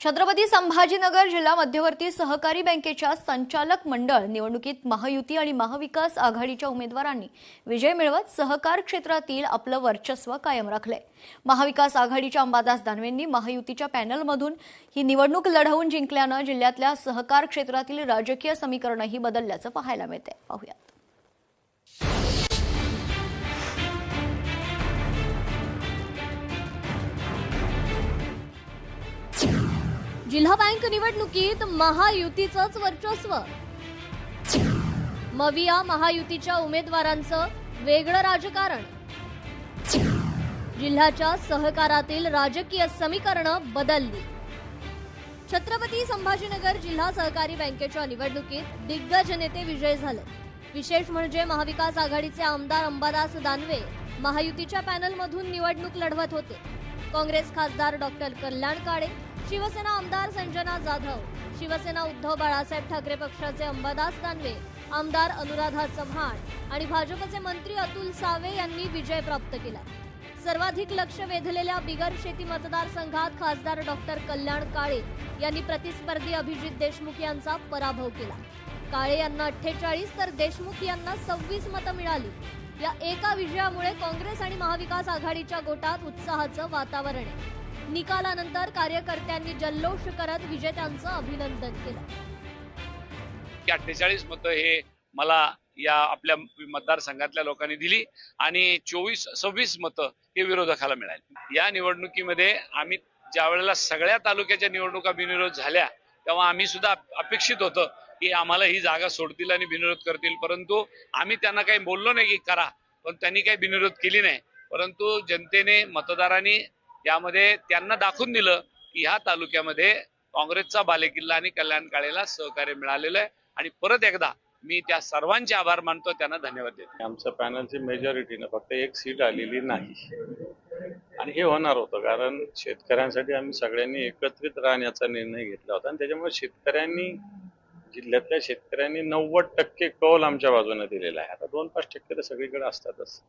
छत्रपती संभाजीनगर जिल्हा मध्यवर्ती सहकारी बँकेच्या संचालक मंडळ निवडणुकीत महायुती आणि महाविकास आघाडीच्या उमेदवारांनी विजय मिळवत सहकार क्षेत्रातील आपलं वर्चस्व कायम राखलंय। महाविकास आघाडीच्या अंबादास दानवेंनी महायुतीच्या पॅनलमधून ही निवडणूक लढवून जिंकल्यानं जिल्ह्यातल्या सहकार क्षेत्रातील राजकीय समीकरणही बदलल्याचं पाहायला मिळतंय। पाहूयात। जिल्हा बँक निवडणुकीत महायुतीचंच वर्चस्व। मविया महायुतीच्या उमेदवारांचं वेगळं राजकारण। जिल्ह्याच्या सहकारातील राजकीय समीकरणं बदलली। छत्रपती संभाजीनगर जिल्हा सहकारी बँकेच्या निवडणुकीत दिग्गज नेते विजयी झाले। विशेष म्हणजे महाविकास आघाडीचे आमदार अंबादास दानवे महायुतीच्या पॅनलमधून निवडणूक लढवत होते। काँग्रेस खासदार डॉक्टर कल्याण काळे, शिवसेना आमदार संजना जाधव, शिवसेना उद्धव बाळासाहेब ठाकरे पक्षाचे अंबादास दानवे, आमदार अनुराधा चव्हाण आणि भाजपचे मंत्री अतुल सावे यांनी विजय प्राप्त केला। सर्वाधिक लक्ष वेधलेल्या बिगर शेती मतदारसंघात खासदार डॉक्टर कल्याण काळे यांनी प्रतिस्पर्धी अभिजित देशमुख यांचा पराभव केला। काळे यांना 48 तर देशमुख यांना 26 मतं मिळाली। या एका विजयामुळे काँग्रेस आणि महाविकास आघाडीच्या गोटात उत्साहाचं वातावरण आहे। निकालानंतर कार्यकर्त्यांनी जल्लोष करत विजेत्यांचं अभिनंदन केलं। 48 मतं हे मला या आपल्या मतदारसंघातल्या लोकांनी दिली आणि 26 मतं हे विरोधकाला मिळाली। या निवडणुकीमध्ये आम्ही ज्या वेळेला सगळ्या तालुक्याच्या निवडणुका बिनविरोध झाल्या तेव्हा आम्ही सुद्धा अपेक्षित होतं की आम्हाला ही जागा सोडतील आणि बिनविरोध करतील, परंतु आम्ही त्यांना काही बोललो नाही की करा, पण त्यांनी काही बिनविरोध केली नाही। परंतु जनतेने मतदारांनी यामध्ये त्यांना दाखवून दिलं की ह्या तालुक्यामध्ये काँग्रेसचा बालेकिल्ला आणि कल्याण काळेला सहकार्य मिळालेलं आहे आणि परत एकदा मी त्या सर्वांचे आभार मानतो, त्यांना धन्यवाद देतो। आमच्या पॅनलची मेजॉरिटीनं फक्त एक सीट आलेली नाही आणि हे होणार होतं कारण शेतकऱ्यांसाठी आम्ही सगळ्यांनी एकत्रित राहण्याचा निर्णय घेतला होता आणि त्याच्यामुळे शेतकऱ्यांनी जिल्ह्यातल्या शेतकऱ्यांनी 90% कौल आमच्या बाजूने दिलेला आहे। आता 2-5% तर सगळीकडे असतातच।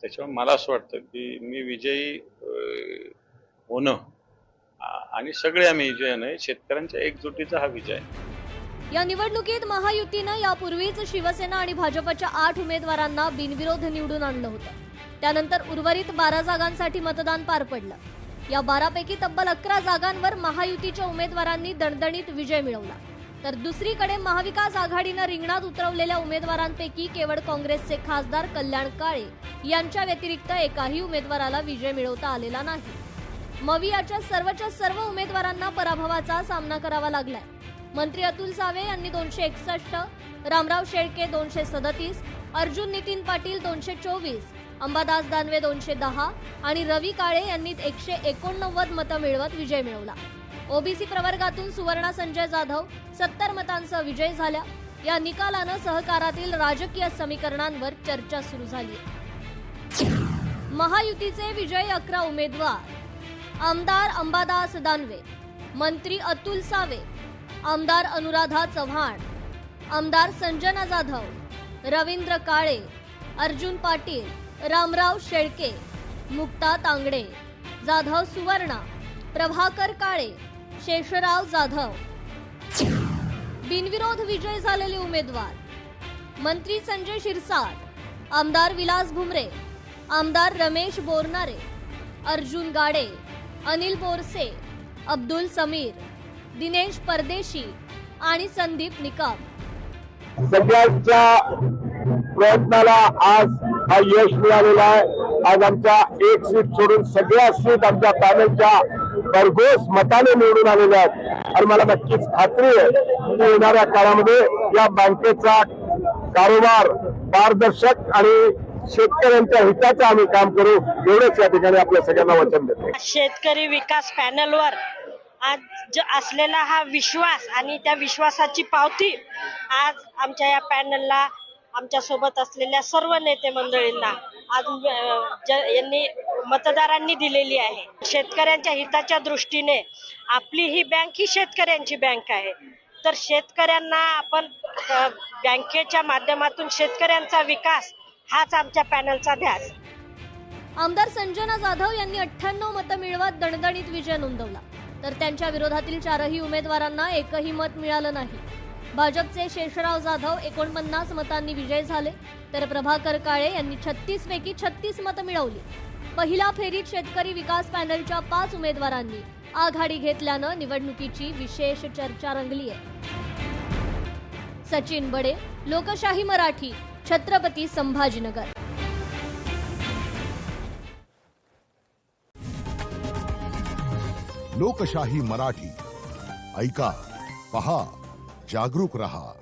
त्याच्यामुळे मला असं वाटतं की मी विजयी होणं आणि सगळे आम्ही विजय नाही, शेतकऱ्यांच्या एकजुटीचा हा विजय आहे। या निवडणुकीत महायुतीनं यापूर्वीच शिवसेना आणि भाजपच्या 8 उमेदवारांना बिनविरोध निवडून आणलं होतं। त्यानंतर उर्वरित 12 जागांसाठी मतदान पार पडलं। या 12 पैकी तब्बल 11 जागांवर महायुतीच्या उमेदवारांनी दणदणीत विजय मिळवला, तर दुसरीकडे महाविकास आघाडीनं रिंगणात उतरवलेल्या उमेदवारांपैकी केवळ काँग्रेसचे खासदार कल्याण काळे यांच्या व्यतिरिक्त एकाही उमेदवाराला विजय मिळवता आलेला नाही। मवियाच्या सर्वच्या सर्व उमेदवारांना पराभवाचा सामना करावा लागलाय। मंत्री अतुल सावे यांनी 261, रामराव शेळके 237, अर्जुन नितीन पाटील 224, अंबादास दानवे 210 आणि रवी काळे यांनी 189 मतं मिळवत विजय मिळवला। ओबीसी प्रवर्गातून सुवर्णा संजय जाधव 70 मतांचा विजय झाला। या निकालानं सहकारातील राजकीय समीकरणांवर चर्चा सुरू झाली। महायुतीचे विजयी 11 उमेदवार: आमदार अंबादास दानवे, मंत्री अतुल सावे, आमदार अनुराधा चव्हाण, आमदार संजना जाधव, रवींद्र काळे, अर्जुन पाटील, रामराव शेळके, मुक्ता तांगडे, जाधव सुवर्णा, प्रभाकर काळे, शेषराव जाधव। बिनविरोध विजय झालेले उमेदवार: मंत्री संजय शिरसाट, आमदार विलास भुमरे, आमदार रमेश बोरनारे, अर्जुन गाडे, अनिल बोरसे, अब्दुल समीर, दिनेश परदेशी आणि संदीप निकम। सगळ्यांच्या प्रयत्नाला आज हा यश मिळालेला आहे। आज आमच्या एक सीट सोडून सगळ्या सीट आमच्या पॅनलच्या भरघोस मताने निवडून आलेल्या आहेत आणि मला नक्कीच खात्री आहे की येणाऱ्या काळामध्ये या बँकेचा कारोबार पारदर्शक आणि शेतकऱ्यांच्या हिताचं आम्ही काम करू, एवढंच या ठिकाणी आपल्या सगळ्यांना वचन देतो। शेतकरी विकास पॅनलवर आज असलेला हा विश्वास आणि त्या विश्वासाची पावती आज आमच्या या पॅनलला, आमच्या सोबत असलेल्या सर्व नेते मंडळींना आज यांनी मतदारांनी दिलेली आहे। शेतकऱ्यांच्या हिताच्या दृष्टीने आपली ही बँक ही शेतकऱ्यांची बँक आहे, तर शेतकऱ्यांना आपण बँकेच्या माध्यमातून शेतकऱ्यांचा विकास हाच आमच्या पॅनलचा ध्यास। आमदार संजना जाधव यांनी 98 मतं मिळवत दणदणीत विजय नोंदवला। तर त्यांच्या विरोधातील 4ही उमेदवारांना एकही मत मिळालं नाही. भाजपचे शेषराव जाधव 49 मतांनी विजयी झाले, तर प्रभाकर काळे यांनी 36 पैकी 36 मतं मिळवली. पहिल्या फेरीत शेतकरी विकास पॅनलच्या 5 उमेदवारांनी आघाडी घेतल्यानं निवडणुकीची विशेष चर्चा रंगली आहे. सचिन बडे, लोकशाही मराठी, छत्रपती संभाजीनगर. लोकशाही मराठी ऐका, पहा, जागरूक रहा.